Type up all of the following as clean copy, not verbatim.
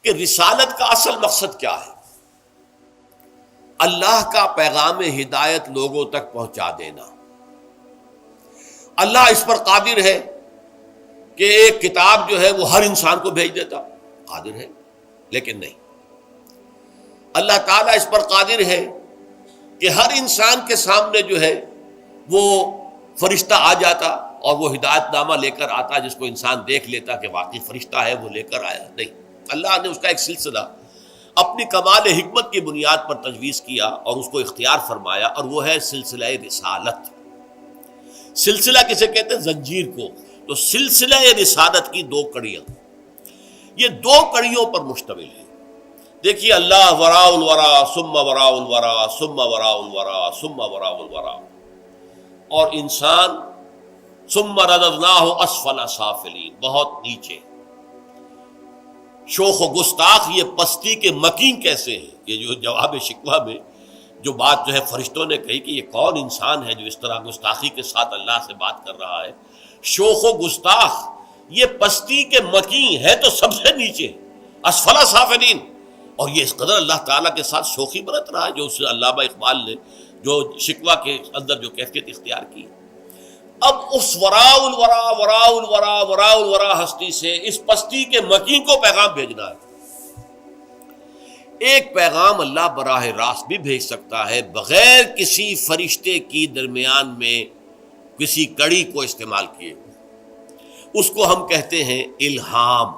کہ رسالت کا اصل مقصد کیا ہے؟ اللہ کا پیغام ہدایت لوگوں تک پہنچا دینا۔ اللہ اس پر قادر ہے کہ ایک کتاب جو ہے وہ ہر انسان کو بھیج دیتا، قادر ہے، لیکن نہیں۔ اللہ تعالیٰ اس پر قادر ہے کہ ہر انسان کے سامنے جو ہے وہ فرشتہ آ جاتا اور وہ ہدایت نامہ لے کر آتا، جس کو انسان دیکھ لیتا کہ واقعی فرشتہ ہے، وہ لے کر آیا۔ نہیں، اللہ نے اس کا ایک سلسلہ اپنی کمال حکمت کی بنیاد پر تجویز کیا اور اس کو اختیار فرمایا، اور وہ ہے سلسلہ رسالت۔ سلسلہ کسے کہتے ہیں؟ زنجیر کو۔ تو سلسلہ رسالت کی دو کڑیاں، یہ دو کڑیوں پر مشتمل ہے۔ دیکھیے، اللہ وراء الورا ثم وراء الورا ثم وراء الورا ثم وراء الورا، اور انسان ثم رددناہ اسفل سافلین، بہت نیچے۔ شوخ و گستاخ، یہ پستی کے مکین کیسے ہیں؟ یہ جو جواب شکوہ میں جو بات جو ہے فرشتوں نے کہی کہ یہ کون انسان ہے جو اس طرح گستاخی کے ساتھ اللہ سے بات کر رہا ہے، شوخ و گستاخ، یہ پستی کے مکین ہے تو سب سے نیچے، اسفل سافلین۔ اور یہ اس قدر اللہ تعالیٰ کے ساتھ شوخی برت رہا ہے، جو اس علامہ اقبال نے جو شکوہ کے اندر جو کیفیت اختیار کی۔ اب اس وراء الورا وراء الورا وراء الورا ہستی سے اس پستی کے مکین کو پیغام بھیجنا ہے۔ ایک پیغام اللہ براہ راست بھی بھیج سکتا ہے بغیر کسی فرشتے کی درمیان میں کسی کڑی کو استعمال کیے، اس کو ہم کہتے ہیں الہام،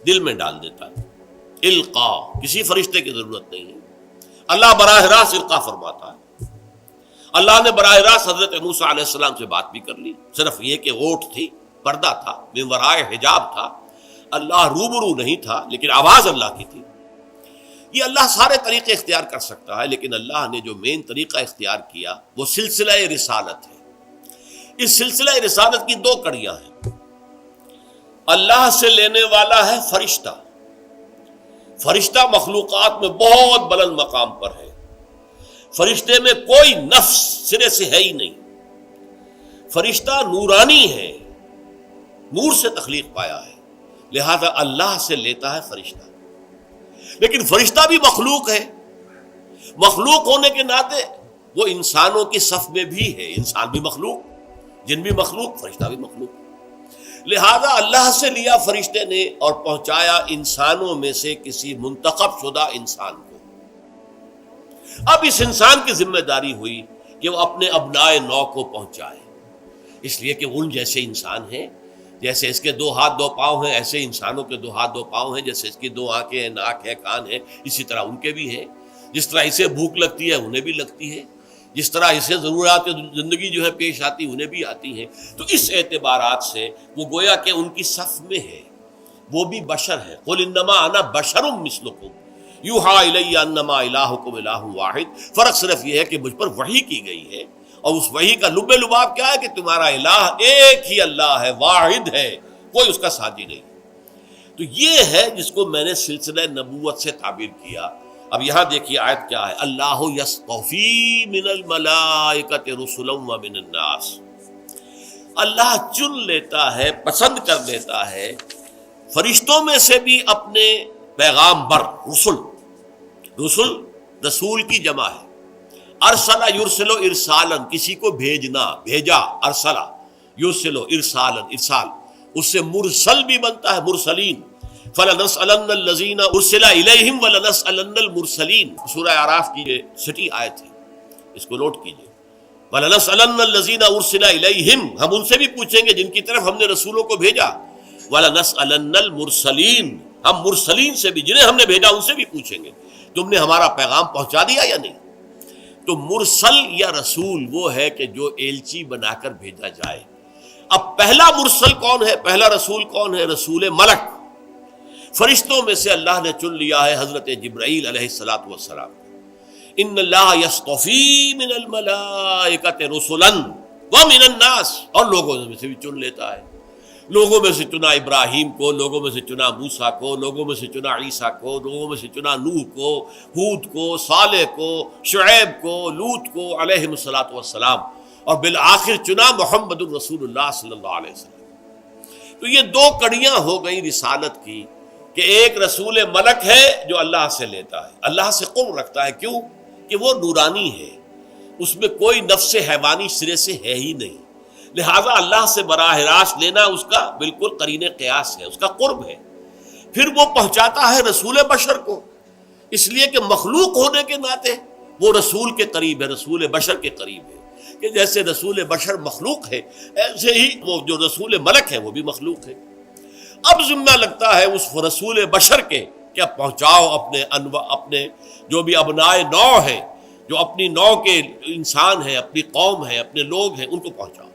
دل میں ڈال دیتا ہے، القاء، کسی فرشتے کی ضرورت نہیں ہے، اللہ براہ راست القاء فرماتا ہے۔ اللہ نے براہ راست حضرت موسیٰ علیہ السلام سے بات بھی کر لی، صرف یہ کہ اوٹ تھی، پردہ تھا، من ورائے حجاب تھا، اللہ روبرو نہیں تھا، لیکن آواز اللہ کی تھی۔ یہ اللہ سارے طریقے اختیار کر سکتا ہے، لیکن اللہ نے جو مین طریقہ اختیار کیا وہ سلسلہ رسالت ہے۔ اس سلسلہ رسالت کی دو کڑیاں ہیں۔ اللہ سے لینے والا ہے فرشتہ، فرشتہ مخلوقات میں بہت بلند مقام پر ہے، فرشتے میں کوئی نفس سرے سے ہے ہی نہیں، فرشتہ نورانی ہے، نور سے تخلیق پایا ہے، لہذا اللہ سے لیتا ہے فرشتہ۔ لیکن فرشتہ بھی مخلوق ہے، مخلوق ہونے کے ناطے وہ انسانوں کی صف میں بھی ہے، انسان بھی مخلوق، جن بھی مخلوق، فرشتہ بھی مخلوق، لہذا اللہ سے لیا فرشتے نے اور پہنچایا انسانوں میں سے کسی منتخب شدہ انسان کو۔ اب اس انسان کی ذمہ داری ہوئی کہ وہ اپنے ابنائے نو کو پہنچائے، اس لیے کہ ان جیسے انسان ہیں، جیسے اس کے دو ہاتھ دو پاؤں ہیں، ایسے انسانوں کے دو ہاتھ دو پاؤں ہیں، جیسے اس کی دو آنکھیں ہیں، ناک ہے، کان ہے، اسی طرح ان کے بھی ہیں، جس طرح اسے بھوک لگتی ہے انہیں بھی لگتی ہے، جس طرح اسے ضرورات زندگی جو ہے پیش آتی انہیں بھی آتی ہیں۔ تو اس اعتبارات سے وہ گویا کہ ان کی صف میں ہے، وہ بھی بشر ہے۔ قل انما انا بشر مثلکم یوحیٰ الی انما الہکم الہ واحد۔ فرق صرف یہ ہے کہ مجھ پر وحی کی گئی ہے، اور اس وحی کا لب لباب کیا ہے کہ تمہارا الہ ایک ہی اللہ ہے، واحد ہے، کوئی اس کا ساتھی نہیں۔ تو یہ ہے جس کو میں نے سلسلہ نبوت سے تعبیر کیا۔ اب یہاں دیکھیے آیت کیا ہے، اللہ یصطفی من الملائکۃ رسلا ومن الناس۔ اللہ چن لیتا ہے، پسند کر لیتا ہے فرشتوں میں سے بھی اپنے پیغامبر، رسل رسول کی جمع ہے، ارسلہ یرسلو ارسالا، کسی کو بھیجنا، بھیجا، ارسلہ یرسلو ارسالا، ارسال، اس سے مرسل بھی بنتا ہے، مرسلین، فَلَنَسْأَلَنَّ الَّذِينَ أُرْسِلَ إِلَيْهِمْ وَلَنَسْأَلَنَّ الْمُرْسَلِينَ۔ سورہ اعراف کی یہ چھٹی آیت ہے، اس کو نوٹ کیجئے، وَلَنَسْأَلَنَّ الَّذِينَ أُرْسِلَ إِلَيْهِمْ، ہم ان سے بھی پوچھیں گے جن کی طرف ہم نے رسولوں کو بھیجا، وَلَنَسْأَلَنَّ الْمُرْسَلِينَ، ہم مرسلین سے بھی، جنہیں ہم نے بھیجا ان سے بھی پوچھیں گے تم نے ہمارا پیغام پہنچا دیا یا نہیں۔ تو مرسل یا رسول وہ ہے کہ جو ایلچی بنا کر بھیجا جائے۔ اب پہلا مرسل کون ہے، پہلا رسول کون ہے؟ رسول ملک۔ فرشتوں میں سے اللہ نے چن لیا ہے حضرت جبرائیل علیہ الصلوۃ والسلام۔ ان اللہ یصطفی من الملائکۃ رسلا ومن الناس، اور لوگوں میں سے بھی چن لیتا ہے، لوگوں میں سے چنا ابراہیم کو، لوگوں میں سے چنا موسیٰ کو، لوگوں میں سے چنا عیسیٰ کو، لوگوں میں سے چنا نوح کو، ہود کو، صالح کو، شعیب کو، لوط کو علیہ الصلوۃ والسلام، اور بالآخر چنا محمد الرسول اللہ صلی اللہ علیہ وسلم۔ تو یہ دو کڑیاں ہو گئی رسالت کی، کہ ایک رسول ملک ہے جو اللہ سے لیتا ہے، اللہ سے قرب رکھتا ہے. کیوں؟ کہ وہ نورانی ہے، اس میں کوئی نفس حیوانی سرے سے ہے ہی نہیں، لہذا اللہ سے براہ راست لینا اس کا بالکل قرین قیاس ہے، اس کا قرب ہے. پھر وہ پہنچاتا ہے رسول بشر کو، اس لیے کہ مخلوق ہونے کے ناطے وہ رسول کے قریب ہے، رسول بشر کے قریب ہے. کہ جیسے رسول بشر مخلوق ہے، ایسے ہی وہ جو رسول ملک ہے وہ بھی مخلوق ہے. اب ذمہ لگتا ہے اس رسول بشر کے کہ اب پہنچاؤ اپنے جو بھی ابنائے نو ہیں، جو اپنی نو کے انسان ہیں، اپنی قوم ہیں، اپنے لوگ ہیں، ان کو پہنچاؤ.